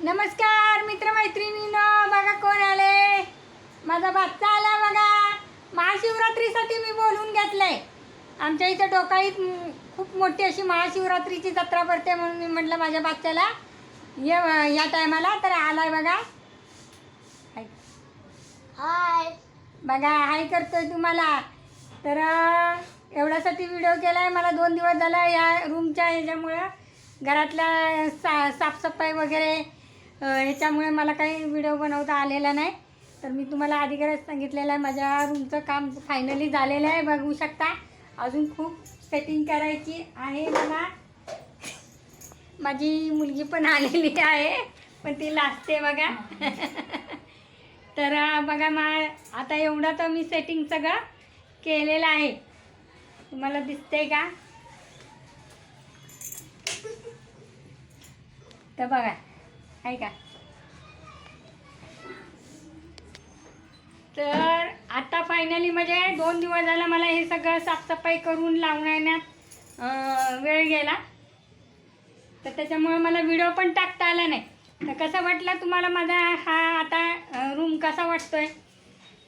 नमस्कार मित्रमैत्रिणींनो, बघा कोण आले. माझा बाच्चा आला बघा. महाशिवरात्रीसाठी मी बोलून घेतलंय. आमच्या इथं डोकाईत खूप मोठी अशी महाशिवरात्रीची जत्रा भरते, म्हणून मी म्हटलं माझ्या बाच्च्याला ये या टायमाला. तर आलाय बघा. हाय बघा हाय करतोय तुम्हाला. तर एवढ्यासाठी व्हिडिओ केला आहे. मला 2 दिवस झाला या रूमच्या ह्याच्यामुळं, घरातल्या साफसफाई वगैरे ह्याच्यामुळे मला काही व्हिडिओ बनवता आलेला नाही. तर मी तुम्हाला अधिकारच सांगितलेलं आहे, माझ्या रूमचं काम फायनली झालेलं आहे. बघू शकता, अजून खूप सेटिंग करायची आहे मला. माझी मुलगी पण आलेली आहे, पण ती लाजते बघा. तर बघा आता एवढं तर मी सेटिंग सगळं केलेलं आहे. तुम्हाला दिसते का? तर बघा आहे का. तर आता फायनली म्हणजे 2 दिवस झाला मला हे सगळं साफसफाई करून लावण्यात वेळ गेला. तर त्याच्यामुळे मला व्हिडिओ पण टाकता आला नाही. तर कसा वाटला तुम्हाला माझा हा आता रूम कसा वाटतोय.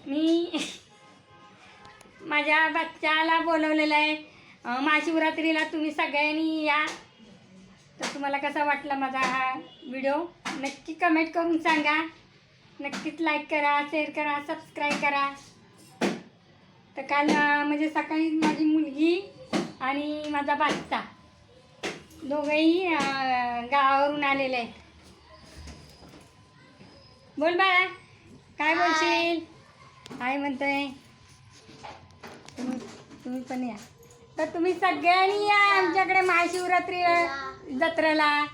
मी माझ्या बच्चाला बोलवलेलं आहे. महाशिवरात्रीला तुम्ही सगळ्यांनी या. तर तुम्हाला कसा वाटला माझा हा व्हिडिओ नक्की कमेंट करून सांगा. नक्कीच लाईक करा, शेअर करा, सबस्क्राईब करा. तर काल म्हणजे सकाळी माझी मुलगी आणि माझा बाच्चा दोघंही गावावरून आलेले आहेत. बोल बाळा, काय बोलशील? काय म्हणतोय? तुम्ही पण या. तर तुम्ही सगळ्यांनी या आमच्याकडे महाशिवरात्री जत्रेला.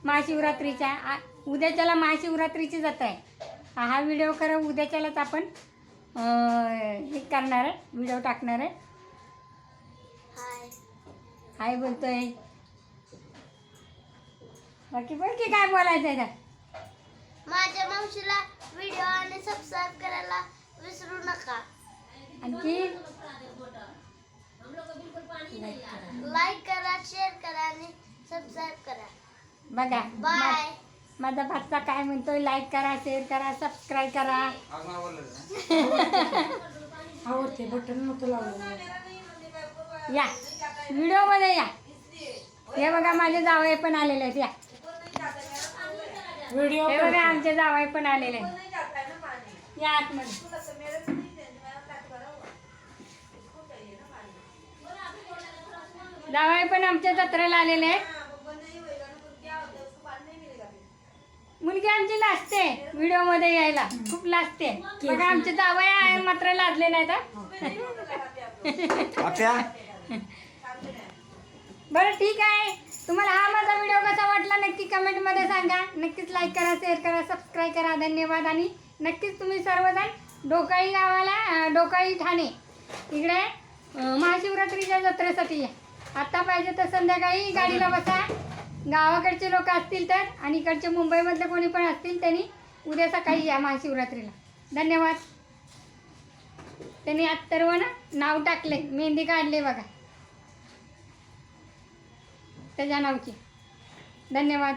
महाशिवरात्रीच्या उद्याच्याला महाशिवरात्रीची जत्रा आहे. हा व्हिडिओ खरं उद्याच्यालाच आपण हे करणार आहे, व्हिडिओ टाकणार आहे. हाय हाय बोलतोय. बाकी बोल की काय बोलायचं आहे. माझ्या मावशीला व्हिडिओ आणि सबस्क्राईब करायला विसरू नका. आणखी लाईक करा, शेअर करा आणि सबस्क्राईब करा. बघा बाय. माझा भाचा काय म्हणतोय, लाईक करा, शेअर करा, सबस्क्राईब करा. आवडते बटन नव्हतं लावलं. या व्हिडिओमध्ये या. हे बघा माझे जावई पण आलेले आहेत. या व्हिडिओ हे बघा आमचे जावई पण आलेले आहेत. या आतमध्ये. जावई पण आमच्या जत्रेला आलेले आहेत. मुलगी आमची लाजते व्हिडिओमध्ये यायला, खूप लाजते. बघा आमचे जावई आहे मात्र लाजले नाहीत. बरं ठीक आहे. तुम्हाला हा माझा व्हिडिओ कसा वाटला नक्की कमेंटमध्ये सांगा. नक्कीच लाईक करा, शेअर करा, सबस्क्राईब करा. धन्यवाद. आणि नक्कीच तुम्ही सर्वजण डोकाई गावाला, डोकाई ठाणे इकडे महाशिवरात्रीच्या जत्रेसाठी या. आता पाहिजे तर संध्याकाळी गाडीला बसा. गावाकडचे लोक असतील तर, आणि इकडचे मुंबईमधले कोणी पण असतील त्यांनी उद्या सकाळी या महाशिवरात्रीला. धन्यवाद. त्यांनी अत्तर्वनं नाव टाकले, मेहंदी काढले बघा त्याच्या नावची. धन्यवाद.